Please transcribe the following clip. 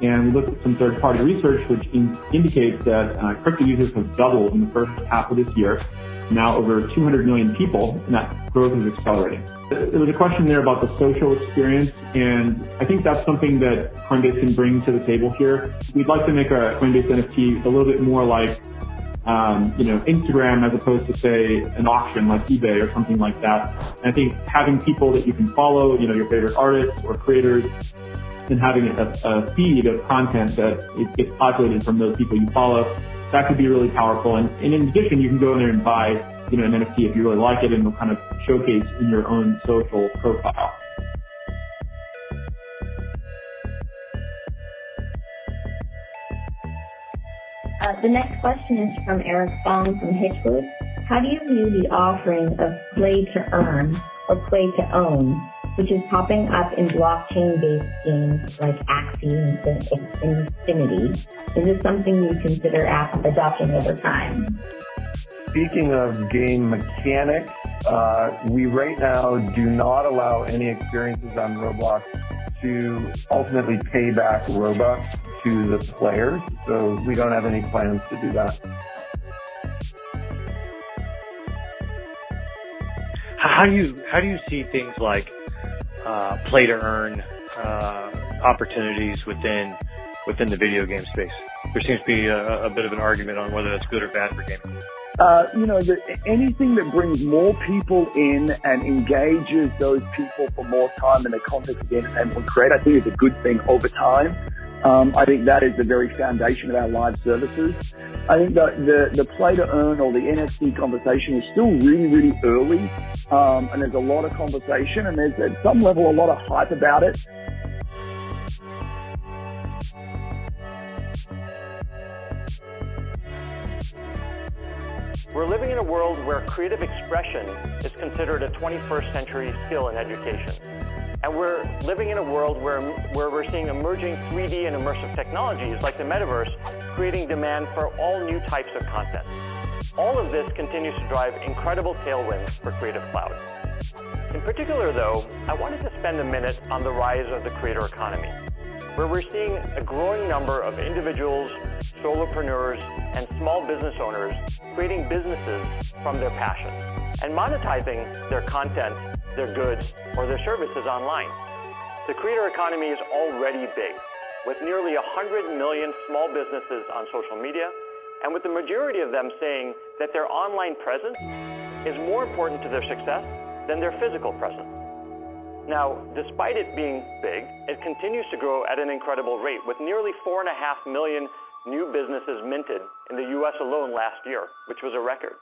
And we looked at some third-party research which indicates that crypto users have doubled in the first half of this year, now over 200 million people, and that growth is accelerating. There was a question there about the social experience, and I think that's something that Coinbase can bring to the table here. We'd like to make our Coinbase NFT a little bit more like Instagram, as opposed to, say, an auction like eBay or something like that. And I think having people that you can follow, your favorite artists or creators, and having a feed of content that gets populated from those people you follow, that could be really powerful. And in addition, you can go in there and buy, an NFT if you really like it, and it'll kind of showcase in your own social profile. The next question is from Eric Fong from Hitchwood. How do you view the offering of play to earn or play to own, which is popping up in blockchain-based games like Axie and Infinity? Is this something you consider adopting over time? Speaking of game mechanics, we right now do not allow any experiences on Roblox to ultimately pay back Robux to the players, so we don't have any plans to do that. How do you see things like play to earn opportunities within the video game space? There seems to be a bit of an argument on whether that's good or bad for gaming. Anything that brings more people in and engages those people for more time in the context of the entertainment we create, I think is a good thing over time. I think that is the very foundation of our live services. I think that the play to earn or the NFT conversation is still really, really early, and there's a lot of conversation, and there's at some level a lot of hype about it. We're living in a world where creative expression is considered a 21st century skill in education. And we're living in a world where we're seeing emerging 3D and immersive technologies like the metaverse creating demand for all new types of content. All of this continues to drive incredible tailwinds for Creative Cloud. In particular, though, I wanted to spend a minute on the rise of the creator economy, where we're seeing a growing number of individuals, solopreneurs, and small business owners creating businesses from their passion and monetizing their content, their goods, or their services online. The creator economy is already big, with nearly 100 million small businesses on social media, and with the majority of them saying that their online presence is more important to their success than their physical presence. Now, despite it being big, it continues to grow at an incredible rate, with nearly 4.5 million new businesses minted in the US alone last year, which was a record.